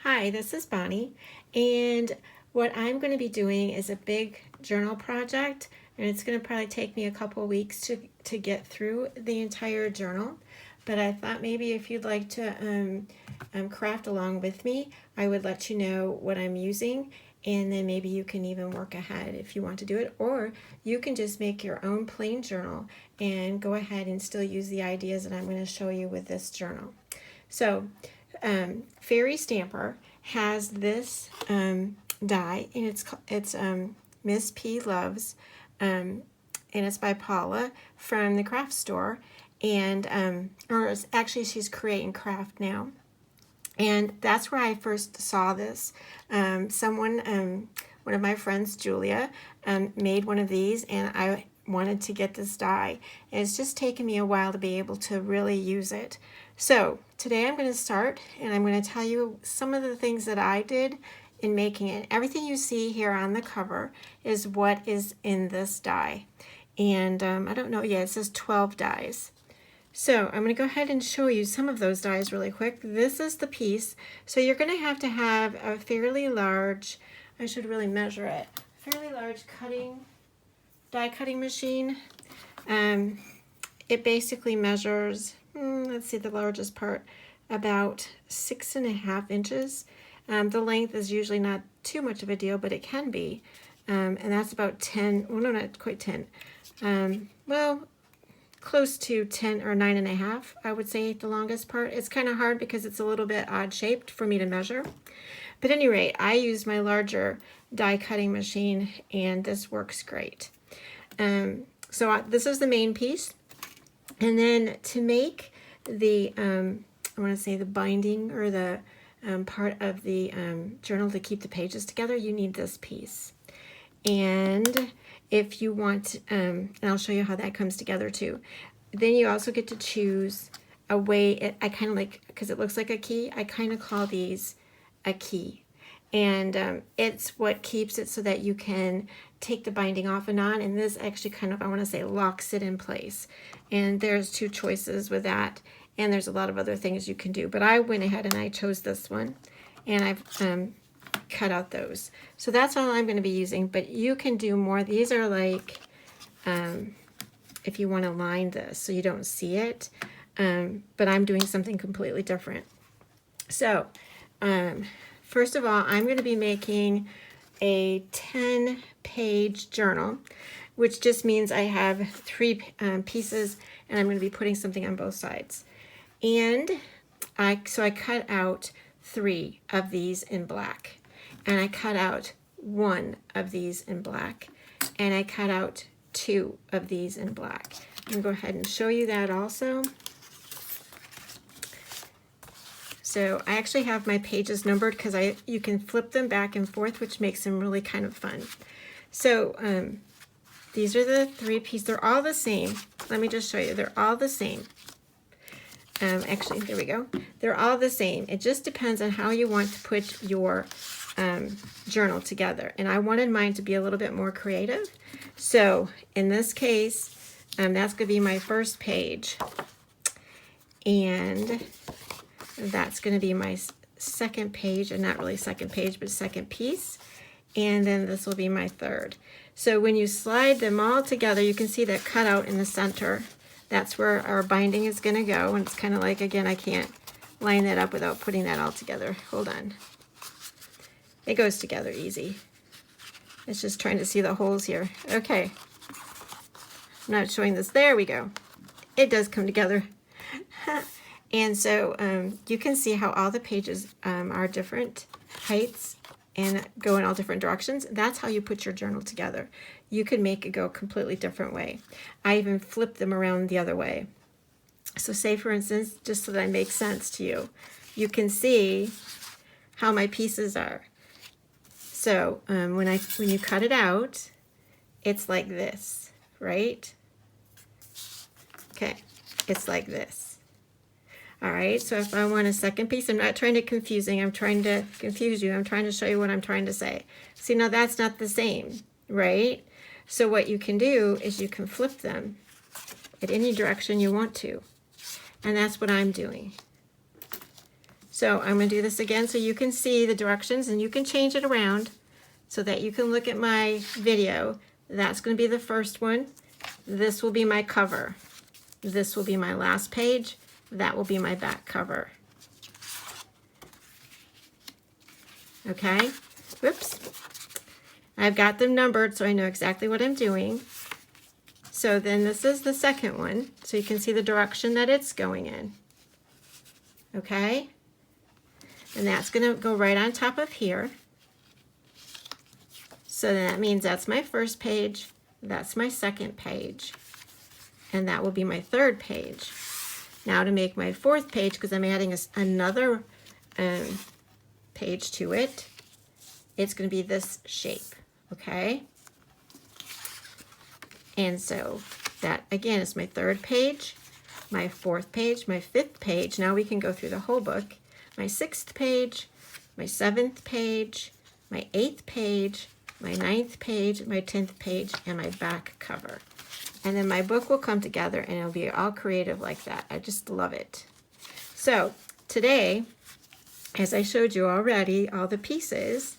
Hi, this is Bonnie, and what I'm going to be doing is a big journal project, and it's going to probably take me a couple weeks to get through the entire journal. But I thought maybe if you'd like to craft along with me, I would let you know what I'm using, and then maybe you can even work ahead if you want to do it, or you can just make your own plain journal and go ahead and still use the ideas that I'm going to show you with this journal. So Fairy Stamper has this die, and it's Miss P Loves, and it's by Paula from the craft store, and or actually she's Create and Craft now, and that's where I first saw this. One of my friends, Julia, made one of these, and I wanted to get this die, and it's just taken me a while to be able to really use it. So today I'm going to start, and I'm going to tell you some of the things that I did in making it. Everything you see here on the cover is what is in this die, and I don't know, yeah, it says 12 dies. So I'm going to go ahead and show you some of those dies really quick. This is the piece, so you're going to have a fairly large, I should really measure it, fairly large die cutting machine. It basically measures, let's see, the largest part, about 6.5 inches. The length is usually not too much of a deal, but it can be. And that's about 10, well, no, not quite 10. Well, close to 10 or 9.5, I would say, the longest part. It's kind of hard because it's a little bit odd shaped for me to measure. But at any rate, I used my larger die cutting machine, and this works great. This is the main piece. And then to make the, I want to say the binding, or the part of the journal to keep the pages together, you need this piece. And if you want, and I'll show you how that comes together too. Then you also get to choose a way, I kind of like, because it looks like a key, I kind of call these a key. And it's what keeps it so that you can take the binding off and on, and this actually kind of, I want to say, locks it in place. And there's two choices with that, and there's a lot of other things you can do, but I went ahead and I chose this one, and I've cut out those. So that's all I'm going to be using, but you can do more. These are like, if you want to line this so you don't see it, but I'm doing something completely different. So first of all, I'm going to be making a 10-page journal, which just means I have 3 pieces, and I'm going to be putting something on both sides. And I cut out 3 of these in black, and I cut out 1 of these in black, and I cut out 2 of these in black. I'm going to go ahead and show you that also. So I actually have my pages numbered because you can flip them back and forth, which makes them really kind of fun. So these are the 3 pieces. They're all the same. Let me just show you. They're all the same. Actually, there we go. They're all the same. It just depends on how you want to put your journal together. And I wanted mine to be a little bit more creative. So in this case, that's going to be my first page. And that's going to be my second page, and not really second page, but second piece. And then this will be my third. So when you slide them all together, you can see that cutout in the center. That's where our binding is going to go. And it's kind of like, again, I can't line that up without putting that all together. Hold on. It goes together easy. It's just trying to see the holes here. Okay. I'm not showing this. There we go. It does come together. And so you can see how all the pages are different heights and go in all different directions. That's how you put your journal together. You can make it go a completely different way. I even flip them around the other way. So say, for instance, just so that it makes sense to you, you can see how my pieces are. So when you cut it out, it's like this, right? Okay, it's like this. All right, so if I want a second piece, I'm not trying to confuse you. I'm trying to show you what I'm trying to say. See, now that's not the same, right? So what you can do is you can flip them at any direction you want to. And that's what I'm doing. So I'm going to do this again so you can see the directions, and you can change it around so that you can look at my video. That's going to be the first one. This will be my cover. This will be my last page. That will be my back cover. Okay? Whoops. I've got them numbered so I know exactly what I'm doing. So then this is the second one, so you can see the direction that it's going in. Okay? And that's going to go right on top of here. So that means that's my first page, that's my second page, and that will be my third page. Now to make my fourth page, because I'm adding another page to it, it's going to be this shape, okay? And so that again is my third page, my fourth page, my fifth page. Now we can go through the whole book. My sixth page, my seventh page, my eighth page, my ninth page, my 10th page, and my back cover. And then my book will come together and it'll be all creative like that. I just love it. So today, as I showed you already, all the pieces,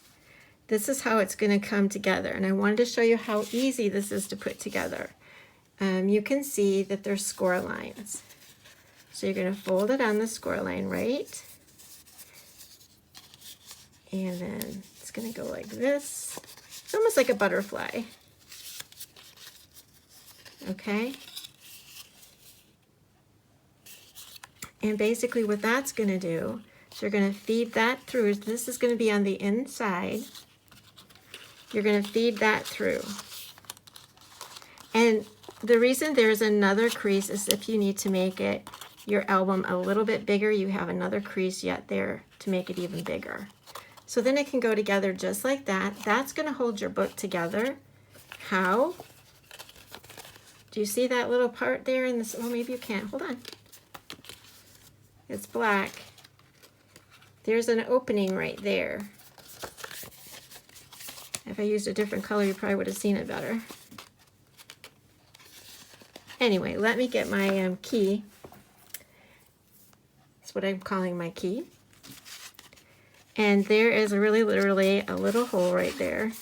this is how it's going to come together. And I wanted to show you how easy this is to put together. You can see that there's score lines. So you're going to fold it on the score line, right? And then it's going to go like this. It's almost like a butterfly. Okay? And basically what that's going to do is you're going to feed that through. This is going to be on the inside. You're going to feed that through. And the reason there's another crease is if you need to make it, your album, a little bit bigger, you have another crease yet there to make it even bigger. So then it can go together just like that. That's going to hold your book together. How? Do you see that little part there in this? Well, maybe you can't. Hold on. It's black. There's an opening right there. If I used a different color, you probably would have seen it better. Anyway, let me get my key. That's what I'm calling my key. And there is really literally a little hole right there,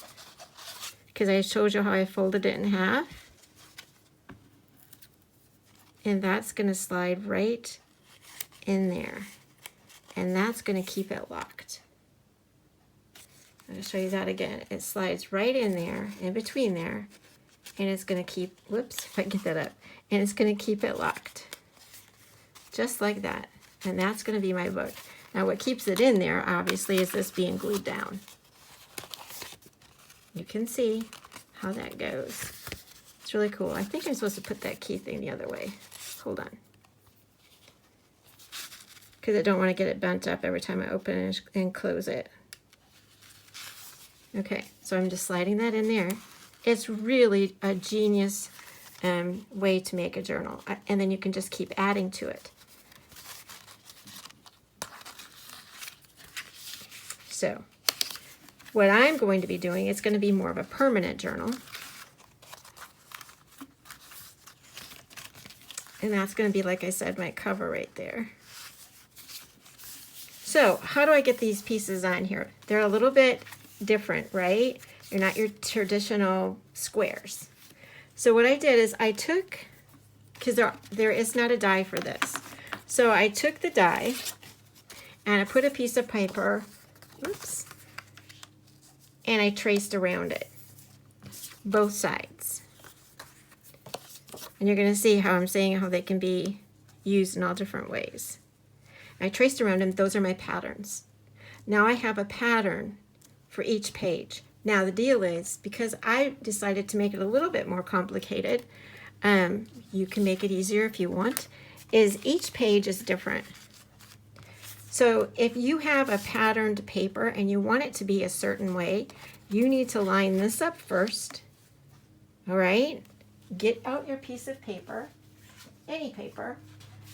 because I showed you how I folded it in half. And that's going to slide right in there. And that's going to keep it locked. I'm going to show you that again. It slides right in there, in between there. And it's going to keep, whoops, if I get that up. And it's going to keep it locked. Just like that. And that's going to be my book. Now what keeps it in there, obviously, is this being glued down. You can see how that goes. It's really cool. I think I'm supposed to put that key thing the other way. Hold on. Because I don't want to get it bent up every time I open and close it. Okay, so I'm just sliding that in there. It's really a genius way to make a journal. And then you can just keep adding to it. So what I'm going to be doing, it's going to be more of a permanent journal. And that's going to be, like I said, my cover right there. So how do I get these pieces on here? They're a little bit different, right? They're not your traditional squares. So what I did is I took, because there is not a die for this. So I took the die and I put a piece of paper, oops, and I traced around it, both sides. And you're going to see how I'm saying how they can be used in all different ways. I traced around them. Those are my patterns. Now I have a pattern for each page. Now the deal is, because I decided to make it a little bit more complicated, you can make it easier if you want, is each page is different. So if you have a patterned paper and you want it to be a certain way, you need to line this up first. All right? Get out your piece of paper, any paper.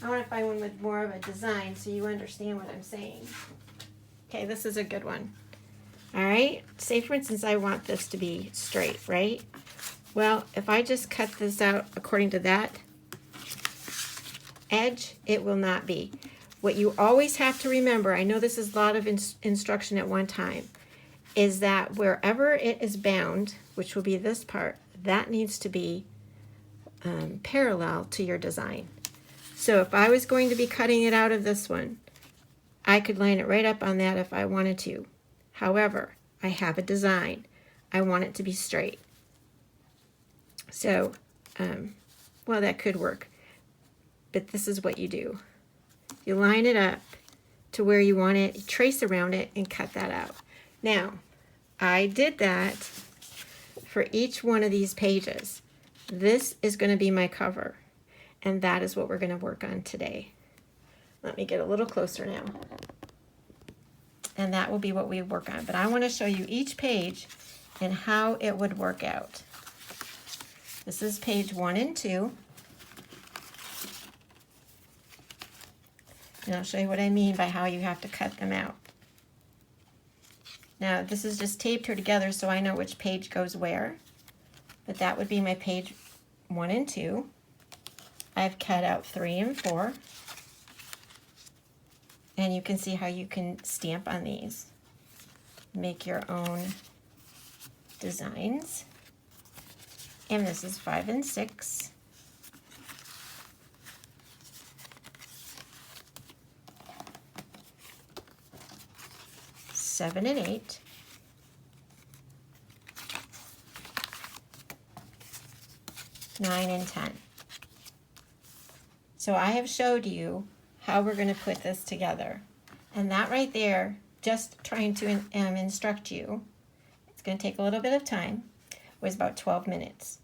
I want to find one with more of a design so you understand what I'm saying. Okay, this is a good one. All right, say for instance I want this to be straight, right? Well, if I just cut this out according to that edge, it will not be. What you always have to remember, I know this is a lot of instruction at one time, is that wherever it is bound, which will be this part, that needs to be parallel to your design. So if I was going to be cutting it out of this one, I could line it right up on that if I wanted to. However, I have a design. I want it to be straight. So, well, that could work. But this is what you do. You line it up to where you want it, you trace around it, and cut that out. Now, I did that for each one of these pages. This is going to be my cover, and that is what we're going to work on today. Let me get a little closer now. And that will be what we work on. But I want to show you each page and how it would work out. This is page 1 and 2. And I'll show you what I mean by how you have to cut them out. Now, this is just taped here together so I know which page goes where. But that would be my page 1 and 2. I've cut out 3 and 4. And you can see how you can stamp on these. Make your own designs. And this is 5 and 6. Seven and 8. Nine and 10. So I have showed you how we're going to put this together. And that right there, just trying to instruct you, it's going to take a little bit of time, was about 12 minutes.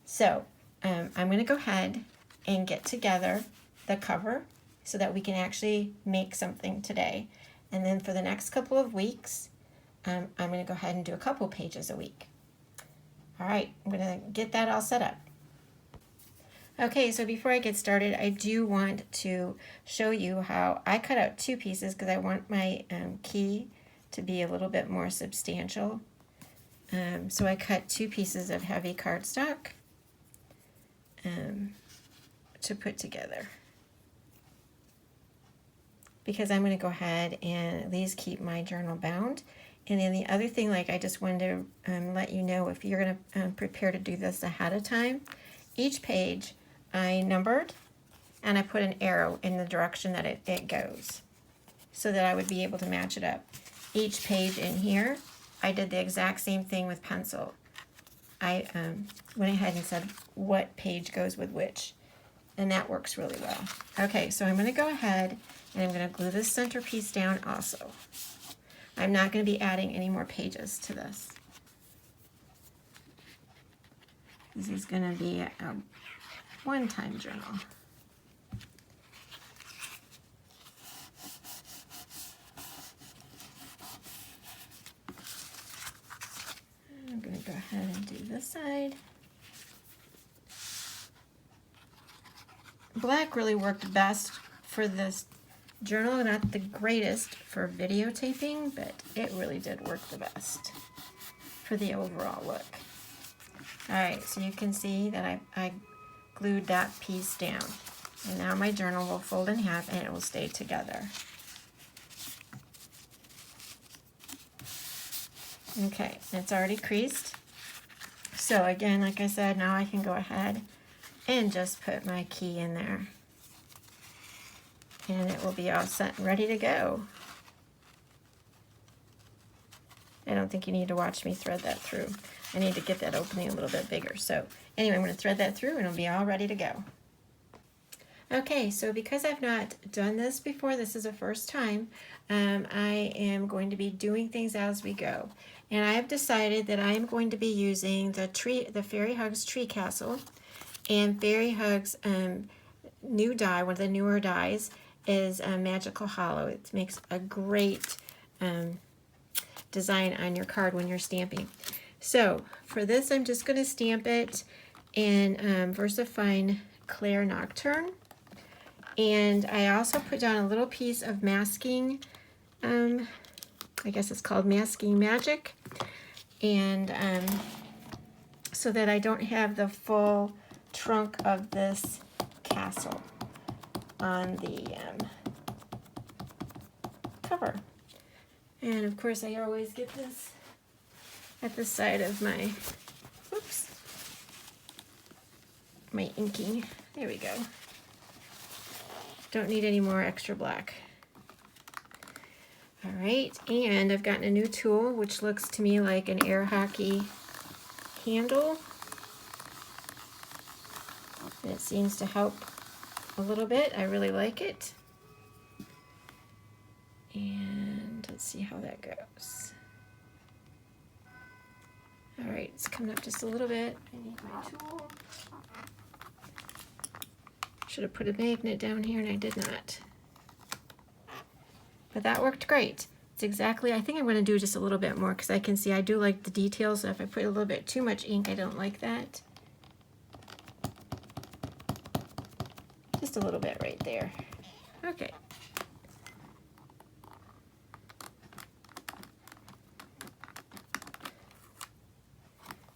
So I'm going to go ahead and get together the cover so that we can actually make something today. And then for the next couple of weeks, I'm going to go ahead and do a couple pages a week. All right, I'm going to get that all set up. Okay, so before I get started, I do want to show you how I cut out 2 pieces because I want my key to be a little bit more substantial. So I cut 2 pieces of heavy cardstock to put together, because I'm going to go ahead and at least keep my journal bound. And then the other thing, like I just wanted to let you know, if you're going to prepare to do this ahead of time, each page I numbered and I put an arrow in the direction that it goes so that I would be able to match it up. Each page in here, I did the exact same thing with pencil. I went ahead and said what page goes with which, and that works really well. Okay, so I'm going to go ahead and I'm going to glue this centerpiece down also. I'm not going to be adding any more pages to this. This is going to be a one-time journal. I'm going to go ahead and do this side. Black really worked best for this journal, not the greatest for videotaping, but it really did work the best for the overall look. Alright, so you can see that I glued that piece down. And now my journal will fold in half and it will stay together. Okay, it's already creased. So again, like I said, now I can go ahead and just put my key in there. And it will be all set and ready to go. I don't think you need to watch me thread that through. I need to get that opening a little bit bigger. So anyway, I'm going to thread that through and it'll be all ready to go. Okay, so because I've not done this before, this is the first time, I am going to be doing things as we go. And I have decided that I am going to be using the Fairy Hugs Tree Castle, and Fairy Hugs new die, one of the newer dies, is Magical Hollow. It makes a great design on your card when you're stamping. So for this, I'm just going to stamp it in VersaFine Claire Nocturne. And I also put down a little piece of masking, I guess it's called Masking Magic. And so that I don't have the full trunk of this castle on the cover. And of course I always get this at the side of my, whoops, my inking. There we go. Don't need any more extra black. All right, and I've gotten a new tool which looks to me like an air hockey handle. And it seems to help a little bit. I really like it. And let's see how that goes. All right, it's coming up just a little bit. I need my tool. Should have put a magnet down here and I did not. But that worked great. It's exactly, I think I'm going to do just a little bit more because I can see I do like the details. So if I put a little bit too much ink, I don't like that. Just a little bit right there. Okay.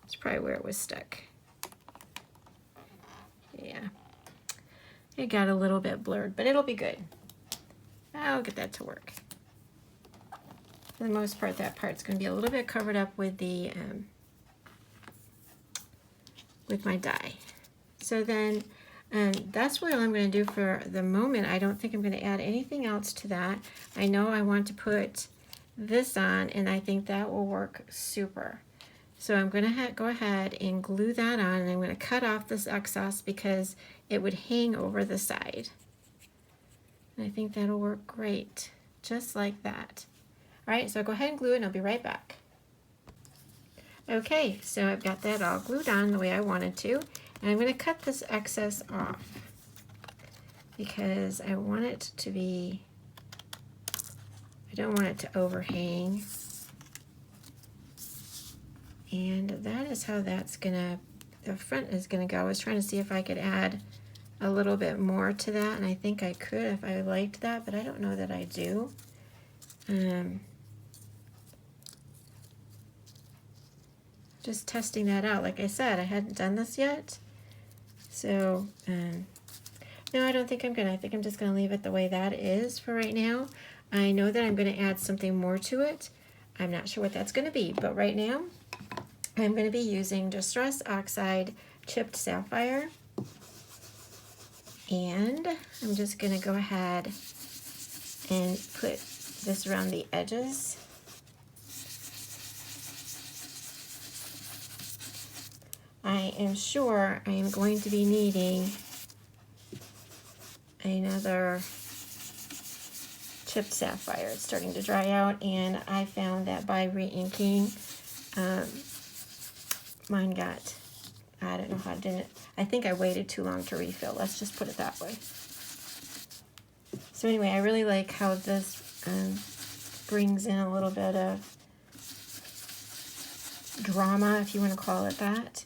It's probably where it was stuck. Yeah. It got a little bit blurred, but it'll be good. I'll get that to work. For the most part, that part's going to be a little bit covered up with the with my dye. So then that's really all I'm going to do for the moment. I don't think I'm going to add anything else to that. I know I want to put this on, and I think that will work super. So I'm going to go ahead and glue that on, and I'm going to cut off this excess because it would hang over the side. And I think that'll work great, just like that. All right, so I'll go ahead and glue it and I'll be right back. Okay, so I've got that all glued on the way I wanted to, and I'm going to cut this excess off because I want it to be, I don't want it to overhang. And that is how that's gonna, the front is gonna go. I was trying to see if I could add a little bit more to that, and I think I could if I liked that, but I don't know that I do. Just testing that out. Like I said, I hadn't done this yet. So, no, I don't think I'm gonna. I think I'm just gonna leave it the way that is for right now. I know that I'm gonna add something more to it. I'm not sure what that's gonna be, but right now, I'm going to be using Distress Oxide Chipped Sapphire, and I'm just going to go ahead and put this around the edges. I am sure I am going to be needing another chipped sapphire. It's starting to dry out, and I found that by re-inking, mine got, I don't know how I did it. I think I waited too long to refill. Let's just put it that way. So anyway, I really like how this brings in a little bit of drama, if you want to call it that.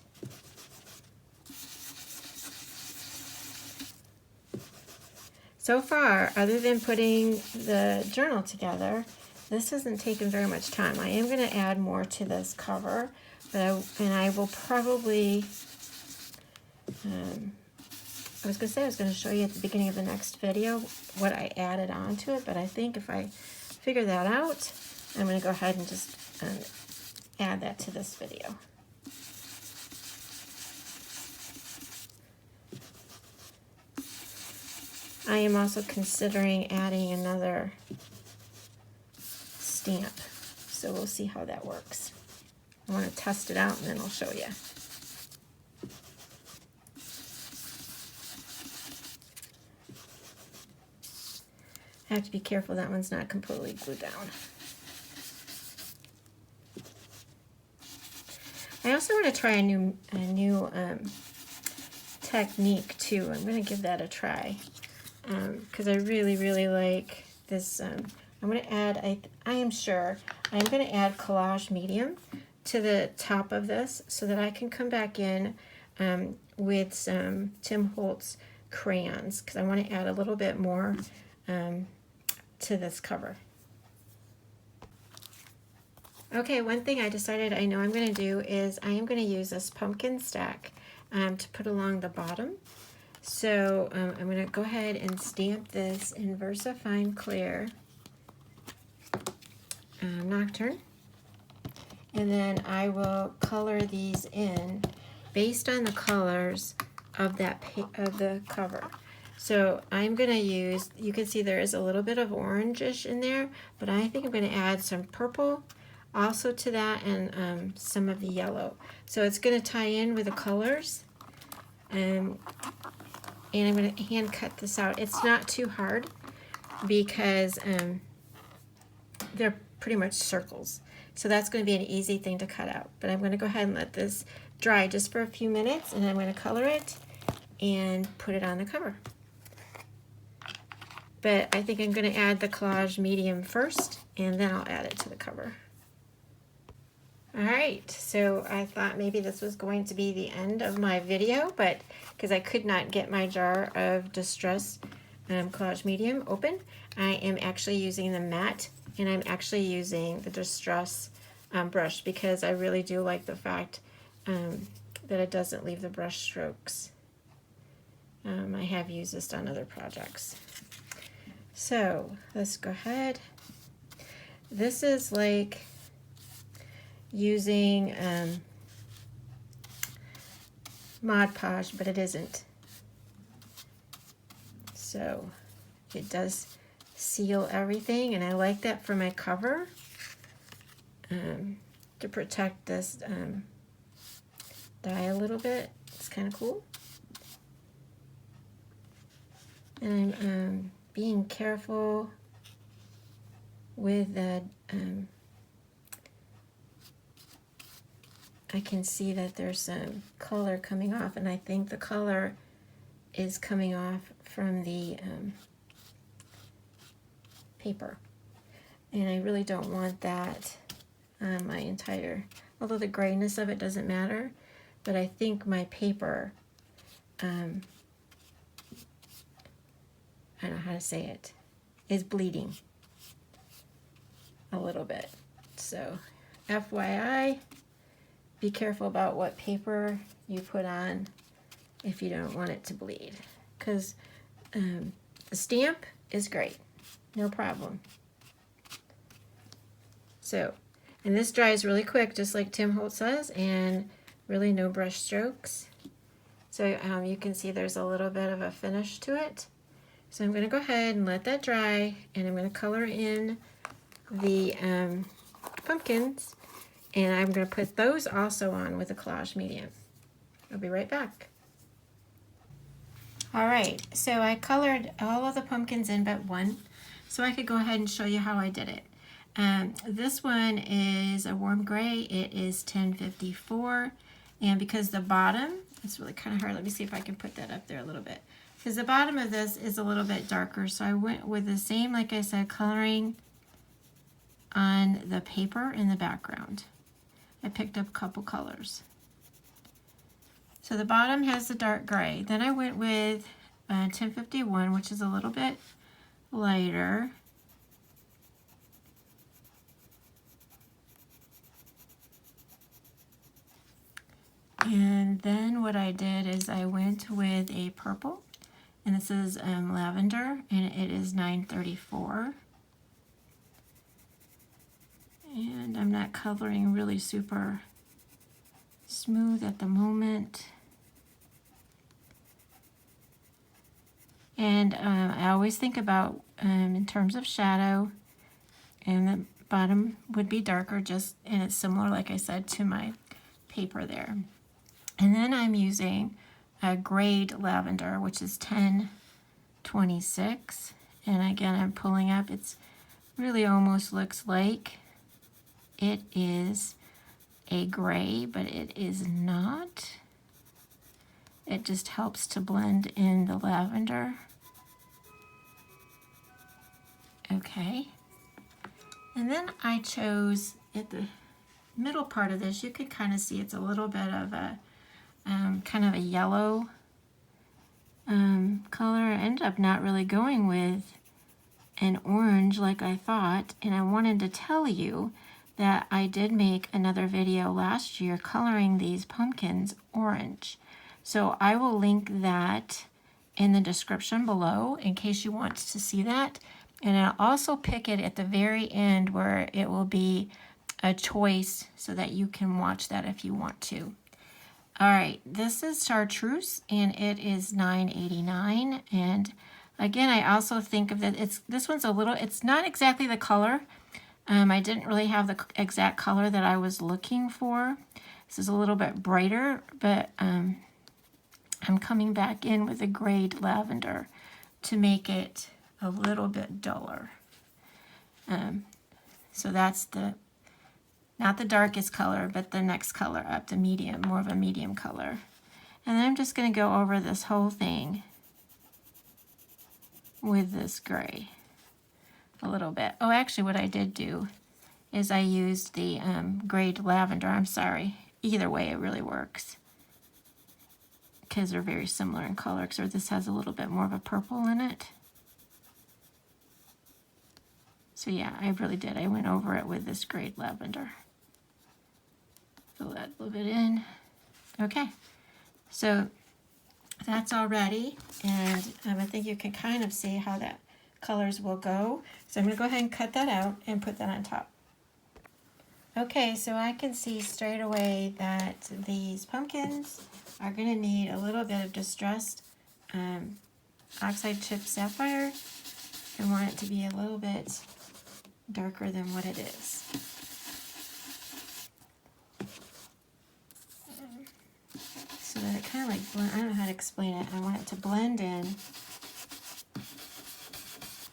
So far, other than putting the journal together, this hasn't taken very much time. I am going to add more to this cover. And I will probably, I was going to say I was going to show you at the beginning of the next video what I added on to it, but I think if I figure that out, I'm going to go ahead and just add that to this video. I am also considering adding another stamp, so we'll see how that works. I want to test it out and then I'll show you. I have to be careful that one's not completely glued down. I also want to try a new technique too. I'm going to give that a try because I really like this. I'm going to add, I am sure, I'm going to add Collage Medium to the top of this so that I can come back in with some Tim Holtz crayons because I want to add a little bit more to this cover. Okay, one thing I decided I know I'm going to do is I am going to use this pumpkin stack to put along the bottom. So I'm going to go ahead and stamp this in VersaFine Clear Nocturne. And then I will color these in based on the colors of the cover. So I'm going to use, you can see there is a little bit of orangish in there, but I think I'm going to add some purple also to that, and some of the yellow. So it's going to tie in with the colors. And I'm going to hand cut this out. It's not too hard because they're pretty much circles. So that's going to be an easy thing to cut out. But I'm going to go ahead and let this dry just for a few minutes, and I'm going to color it and put it on the cover. But I think I'm going to add the collage medium first, and then I'll add it to the cover. Alright, so I thought maybe this was going to be the end of my video, but because I could not get my jar of Distress Collage Medium open, I am actually using the matte, and I'm actually using the Distress brush because I really do like the fact that it doesn't leave the brush strokes. I have used this on other projects. So let's go ahead. This is like using Mod Podge, but it isn't. So it does seal everything, and I like that for my cover to protect this die a little bit. It's kind of cool. And I'm being careful with the I can see that there's some color coming off, and I think the color is coming off from the paper. And I really don't want that on my entire, although the grayness of it doesn't matter, but I think my paper, I don't know how to say it, is bleeding a little bit. So FYI, be careful about what paper you put on if you don't want it to bleed, because the stamp is great, no problem. So, and this dries really quick, just like Tim Holtz says, and really no brush strokes. So you can see there's a little bit of a finish to it. So I'm going to go ahead and let that dry, and I'm going to color in the pumpkins. And I'm going to put those also on with a collage medium. I'll be right back. Alright, so I colored all of the pumpkins in but one, so I could go ahead and show you how I did it. This one is a warm gray. It is 1054, and because the bottom, it's really kind of hard. Let me see if I can put that up there a little bit. Because the bottom of this is a little bit darker, so I went with the same, like I said, coloring on the paper in the background. I picked up a couple colors. So the bottom has the dark gray. Then I went with 1051, which is a little bit lighter. And then what I did is I went with a purple, and this is lavender, and it is 934. And I'm not coloring really super smooth at the moment. And I always think about in terms of shadow, and the bottom would be darker, just, and it's similar, like I said, to my paper there. And then I'm using a grayed lavender, which is 1026. And again, I'm pulling up. It's really almost looks like it is a gray, but it is not. It just helps to blend in the lavender. Okay. And then I chose, at the middle part of this, you can kind of see it's a little bit of a kind of a yellow color. I ended up not really going with an orange like I thought, and I wanted to tell you that I did make another video last year coloring these pumpkins orange. So I will link that in the description below in case you want to see that. And I'll also pick it at the very end where it will be a choice so that you can watch that if you want to. All right, this is Chartreuse and it is $9.89. And again, I also think of that this one's a little, it's not exactly the color. I didn't really have the exact color that I was looking for. This is a little bit brighter, but I'm coming back in with a grayed lavender to make it a little bit duller. So that's not the darkest color, but the next color up, the medium, more of a medium color. And then I'm just going to go over this whole thing with this gray a little bit. Oh, actually what I did do is I used the grayed lavender. I'm sorry. Either way, it really works because they're very similar in color, except this has a little bit more of a purple in it. So yeah, I really did. I went over it with this grayed lavender. Fill that a little bit in. Okay, so that's all ready, and I think you can kind of see how that colors will go. So I'm going to go ahead and cut that out and put that on top. Okay, so I can see straight away that these pumpkins are going to need a little bit of distressed oxide chip sapphire. I want it to be a little bit darker than what it is. So that it kind of like blend, I don't know how to explain it. I want it to blend in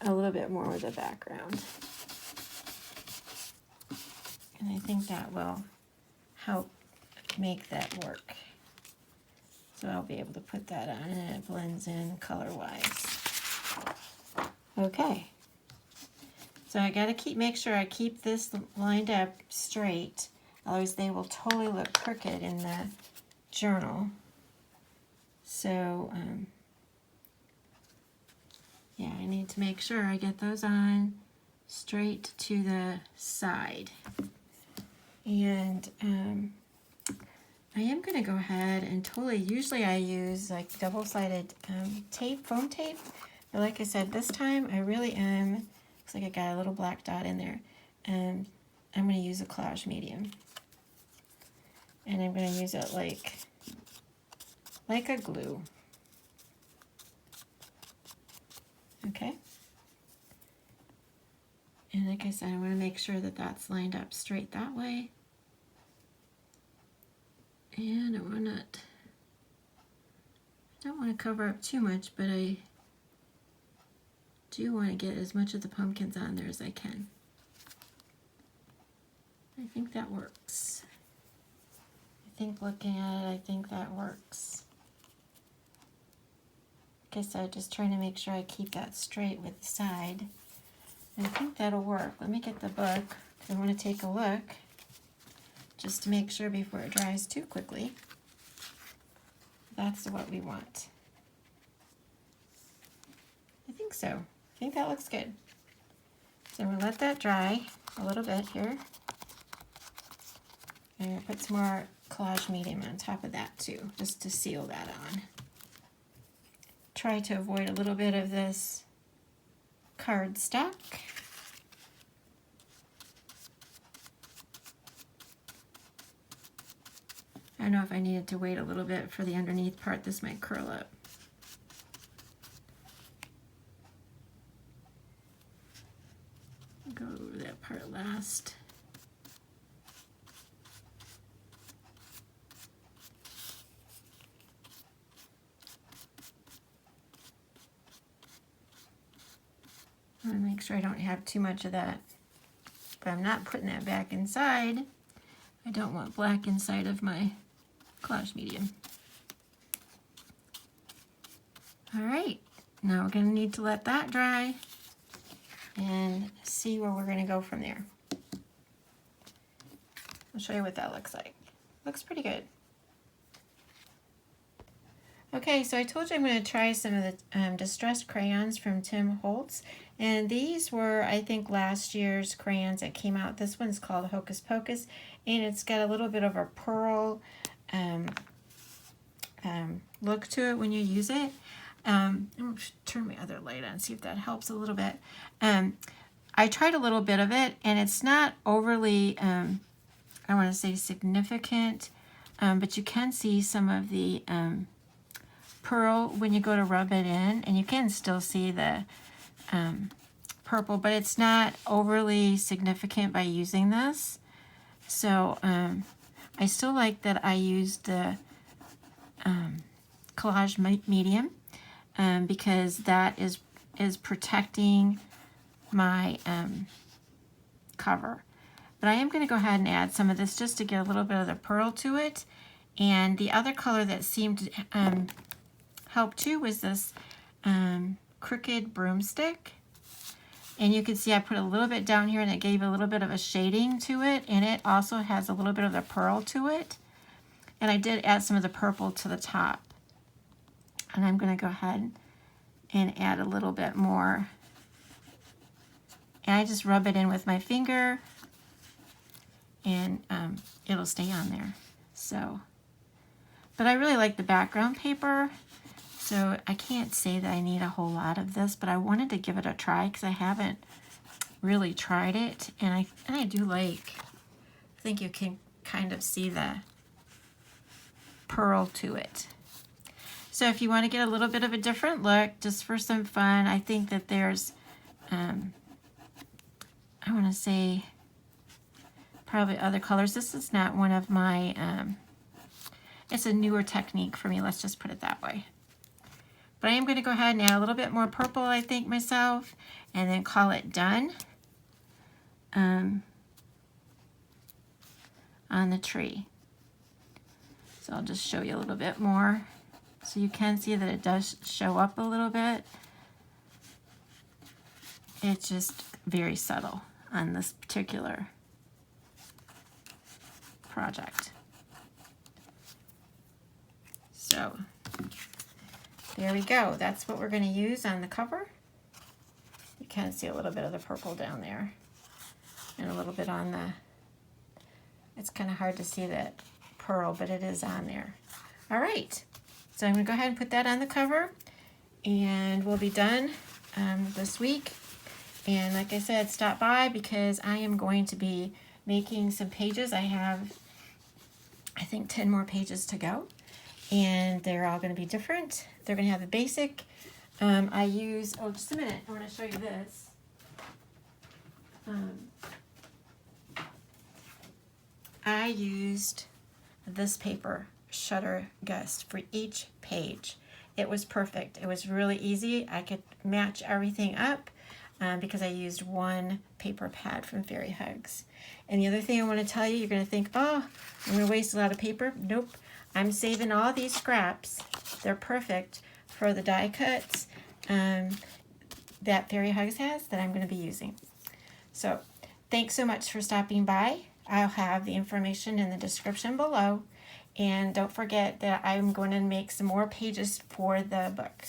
a little bit more with the background. And I think that will help make that work. So I'll be able to put that on and it blends in color-wise. Okay. So I gotta make sure I keep this lined up straight, otherwise they will totally look crooked in the journal. So yeah, I need to make sure I get those on straight to the side. And I am going to go ahead and totally, usually I use like double-sided tape, foam tape. But like I said, this time I really am, looks like I got a little black dot in there. And I'm going to use a collage medium. And I'm going to use it like a glue. Okay. And like I said, I want to make sure that that's lined up straight that way. And I don't want to cover up too much, but I do want to get as much of the pumpkins on there as I can. I think that works. I think looking at it, I think that works. Like I said, just trying to make sure I keep that straight with the side. And I think that'll work. Let me get the book, because I want to take a look, just to make sure before it dries too quickly. That's what we want. I think so. I think that looks good. So I'm going to let that dry a little bit here. I'm going to put some more collage medium on top of that too, just to seal that on. Try to avoid a little bit of this cardstock. I don't know if I needed to wait a little bit for the underneath part. This might curl up. Go over that part last. I want to make sure I don't have too much of that, but I'm not putting that back inside. I don't want black inside of my collage medium. All right, now we're going to need to let that dry and see where we're going to go from there. I'll show you what that looks like. Looks pretty good. Okay, so I told you I'm going to try some of the distressed crayons from Tim Holtz, And these were, I think, last year's crayons that came out. This one's called Hocus Pocus, and it's got a little bit of a pearl look to it when you use it. I'm going to turn my other light on, see if that helps a little bit. I tried a little bit of it, and it's not overly, I want to say significant, but you can see some of the pearl when you go to rub it in, and you can still see the purple, but it's not overly significant by using this. So I still like that I used the collage medium because that is protecting my cover. But I am going to go ahead and add some of this just to get a little bit of the pearl to it. And the other color that seemed to help too was this crooked broomstick. And you can see I put a little bit down here, and it gave a little bit of a shading to it, and it also has a little bit of the pearl to it. And I did add some of the purple to the top. And I'm going to go ahead and add a little bit more. And I just rub it in with my finger, and it'll stay on there. So, but I really like the background paper, so I can't say that I need a whole lot of this, but I wanted to give it a try because I haven't really tried it, and I do like, I think you can kind of see the pearl to it. So if you want to get a little bit of a different look, just for some fun, I think that there's, I want to say, probably other colors. This is not one of my, it's a newer technique for me, let's just put it that way. But I am going to go ahead and add a little bit more purple, I think, myself, and then call it done on the tree. So I'll just show you a little bit more. So you can see that it does show up a little bit. It's just very subtle on this particular project. So there we go. That's what we're going to use on the cover. You can see a little bit of the purple down there, and a little bit on the, it's kind of hard to see that pearl, but it is on there. All right, so I'm going to go ahead and put that on the cover, and we'll be done this week. And like I said, stop by because I am going to be making some pages. I have, I think, 10 more pages to go, and they're all going to be different. They're going to have the basic. I use, oh, just a minute, I want to show you this. I used this paper, ShimmerGust, for each page. It was perfect. It was really easy. I could match everything up because I used one paper pad from Fairy Hugs. And the other thing I want to tell you, you're going to think, oh, I'm going to waste a lot of paper. Nope. I'm saving all these scraps. They're perfect for the die cuts that Fairy Hugs has that I'm going to be using. So thanks so much for stopping by. I'll have the information in the description below. And don't forget that I'm going to make some more pages for the book.